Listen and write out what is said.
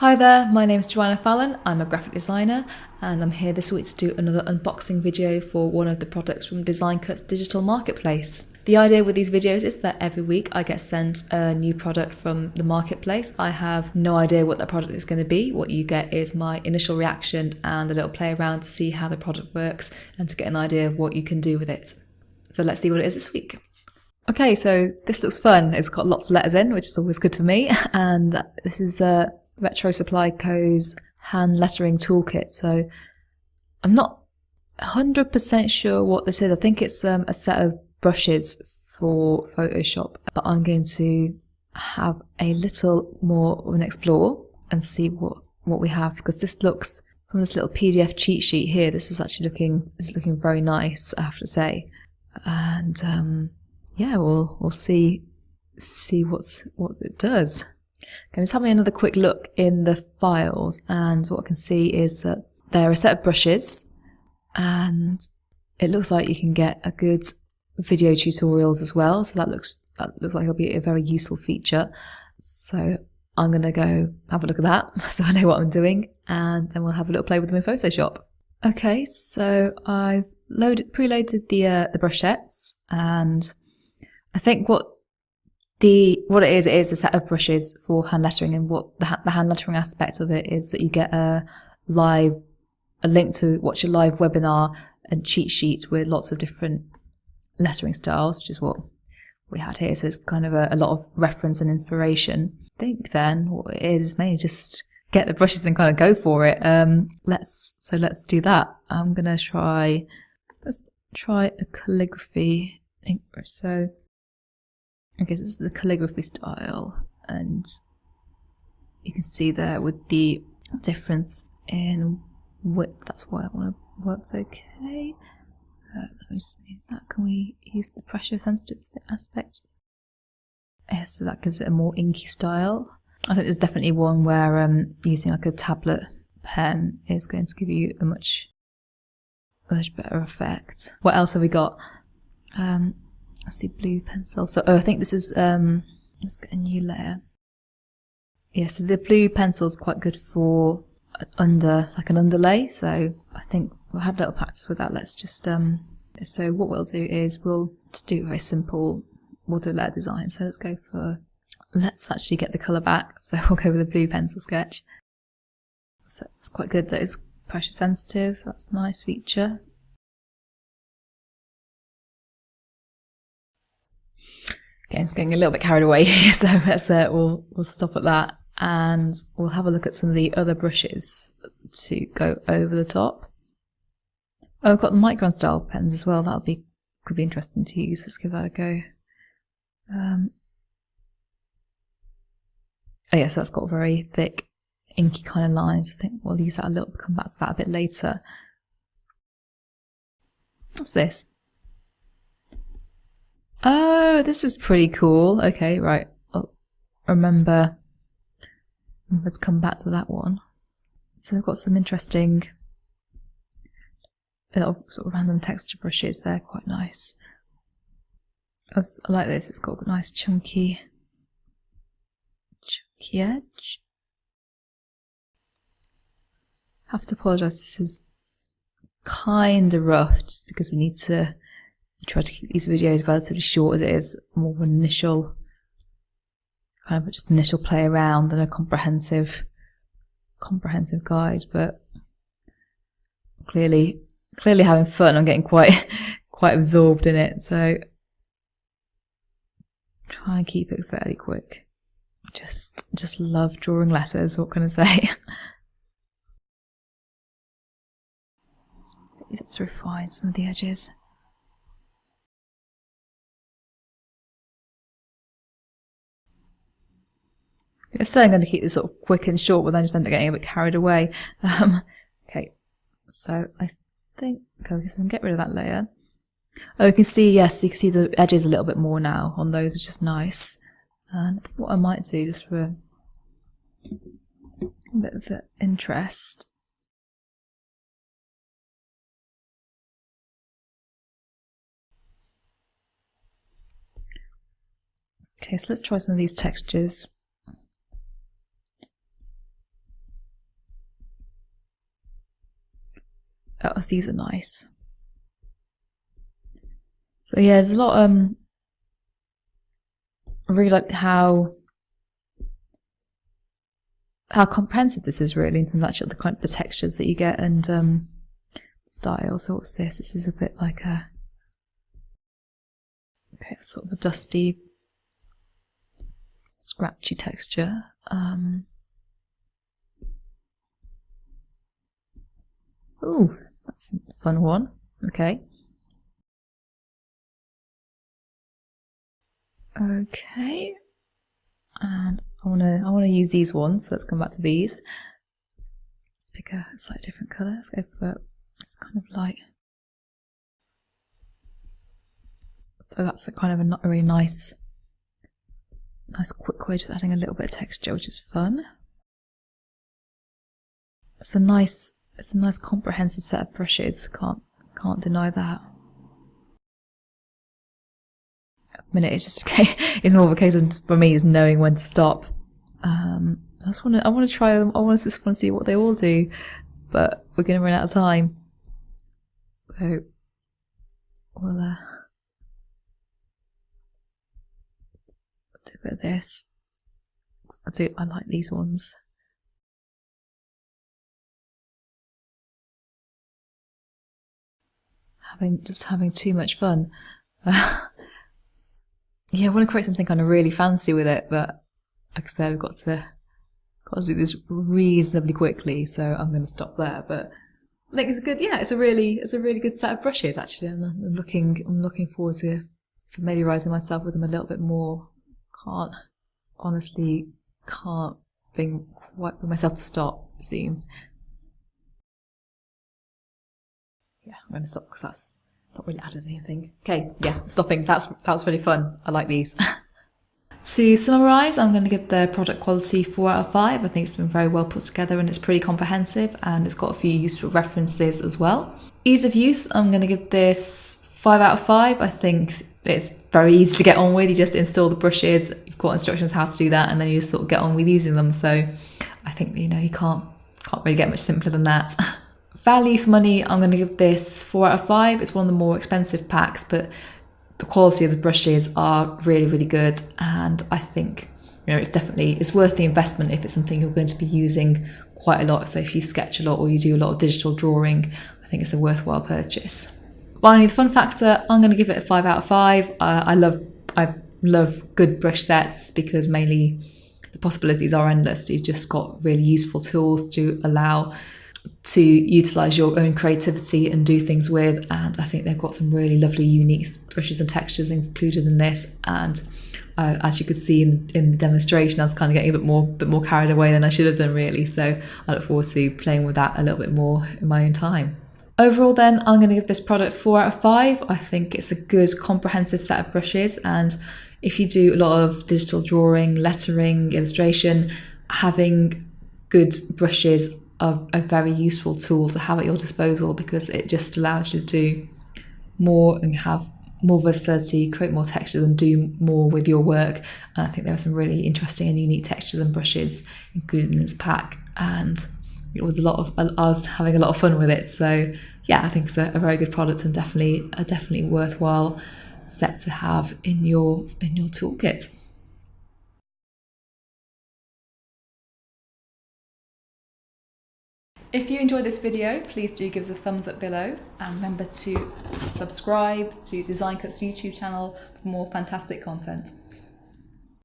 Hi there, my name is Joanna Fallon, I'm a graphic designer and I'm here this week to do another unboxing video for one of the products from Design Cut's digital marketplace. The idea with these videos is that every week I get sent a new product from the marketplace. I have no idea what that product is going to be. What you get is my initial reaction and a little play around to see how the product works and to get an idea of what you can do with it. So let's see what it is this week. Okay, so this looks fun. It's got lots of letters in, which is always good for me, and this is Retro Supply Co.'s Hand Lettering Toolkit. So I'm not 100% sure what this is. I think it's a set of brushes for Photoshop, but I'm going to have a little more of an explore and see what we have, because this looks, from this little PDF cheat sheet here, this is actually looking very nice, I have to say. And yeah, we'll see what it does. Okay, I'm just having another quick look in the files, and what I can see is that they're a set of brushes, and it looks like you can get a good video tutorials as well, so that looks like it'll be a very useful feature. So I'm gonna go have a look at that so I know what I'm doing, and then we'll have a little play with them in Photoshop. Okay, so I've preloaded the brush sets, and I think what it is a set of brushes for hand lettering, and what the hand lettering aspect of it is that you get a link to watch a live webinar and cheat sheet with lots of different lettering styles, which is what we had here. So it's kind of a lot of reference and inspiration. I think then what it is mainly just get the brushes and kind of go for it. Let's do that. I'm gonna let's try a calligraphy ink brush. So okay, so this is the calligraphy style, and you can see there with the difference in width, that's why I want to works okay. Let me just use that. Can we use the pressure sensitive aspect? Yeah, so that gives it a more inky style. I think there's definitely one where using like a tablet pen is going to give you a much better effect. What else have we got? Let's see, blue pencil. So I think this is let's get a new layer. Yeah, so the blue pencil is quite good for like an underlay. So I think we'll have a little practice with that. Let's just so what we'll do is we'll just do a very simple, we'll do a letter design. So let's actually get the colour back. So we'll go with a blue pencil sketch. So it's quite good that it's pressure sensitive. That's a nice feature. Okay, it's getting a little bit carried away here, so let's we'll stop at that, and we'll have a look at some of the other brushes to go over the top. Oh, I've got the Gronstal pens as well. Could be interesting to use. Let's give that a go. Oh yes, that's got very thick, inky kind of lines. I think we'll use that a little. Come back to that a bit later. What's this? Oh, this is pretty cool. Okay, right. I'll remember to come back to that one. So they've got some interesting little sort of random texture brushes. They're quite nice. I like this. It's got a nice chunky edge. Have to apologise. This is kind of rough, just because we need to try to keep these videos relatively short, as it is more of an initial initial play around than a comprehensive guide, but clearly having fun. I'm getting quite absorbed in it, so try and keep it fairly quick. Just love drawing letters, what can I say? Let's refine some of the edges. I say I'm going to keep this sort of quick and short, but then just end up getting a bit carried away. Okay, so I think, okay, so we can get rid of that layer. Oh, you can see, yes, you can see the edges a little bit more now on those, which is nice. And I think what I might do, just for a bit of interest, okay, so let's try some of these textures. else? These are nice. So yeah, there's a lot. I really like how comprehensive this is, really, in terms of actually the kind of the textures that you get and style. So what's this? This is a bit like a sort of a dusty, scratchy texture. Ooh, that's a fun one. Okay. Okay. And I wanna use these ones, so let's come back to these. Let's pick a slightly different colour. Let's go for this kind of light. So that's a kind of a really nice quick way, just adding a little bit of texture, which is fun. It's a nice comprehensive set of brushes. Can't deny that. At the minute, it's just okay. It's more of a case of, for me, just knowing when to stop. I want to try them. I just want to see what they all do, but we're going to run out of time. So we'll do a bit of this. I like these ones. Having too much fun. Yeah, I want to create something kind of really fancy with it, but like I said, I've got to do this reasonably quickly, so I'm going to stop there. But I think it's a good, yeah, it's a really good set of brushes actually, and I'm looking forward to familiarising myself with them a little bit more. Honestly can't bring myself to stop, it seems. Yeah, I'm going to stop because that's not really added anything. Okay, yeah, stopping. That was really fun. I like these. To summarise, I'm going to give the product quality 4 out of 5. I think it's been very well put together and it's pretty comprehensive, and it's got a few useful references as well. Ease of use, I'm going to give this 5 out of 5. I think it's very easy to get on with. You just install the brushes, you've got instructions how to do that, and then you just sort of get on with using them. So I think, you can't really get much simpler than that. Value for money, I'm going to give this 4 out of 5. It's one of the more expensive packs, but the quality of the brushes are really, really good, and I think it's worth the investment if it's something you're going to be using quite a lot. So if you sketch a lot or you do a lot of digital drawing, I think it's a worthwhile purchase. Finally, the fun factor, I'm going to give it a 5 out of 5. I love good brush sets because mainly the possibilities are endless. You've just got really useful tools to allow to utilise your own creativity and do things with, and I think they've got some really lovely unique brushes and textures included in this. And as you could see in the demonstration, I was kind of getting a bit more carried away than I should have done, really, so I look forward to playing with that a little bit more in my own time. Overall then, I'm going to give this product 4 out of 5. I think it's a good comprehensive set of brushes, and if you do a lot of digital drawing, lettering, illustration, having good brushes are a very useful tool to have at your disposal, because it just allows you to do more and have more versatility, create more textures and do more with your work. And I think there are some really interesting and unique textures and brushes included in this pack, and I was having a lot of fun with it. So yeah, I think it's a very good product and definitely worthwhile set to have in your toolkit. If you enjoyed this video, please do give us a thumbs up below, and remember to subscribe to Design Cuts YouTube channel for more fantastic content.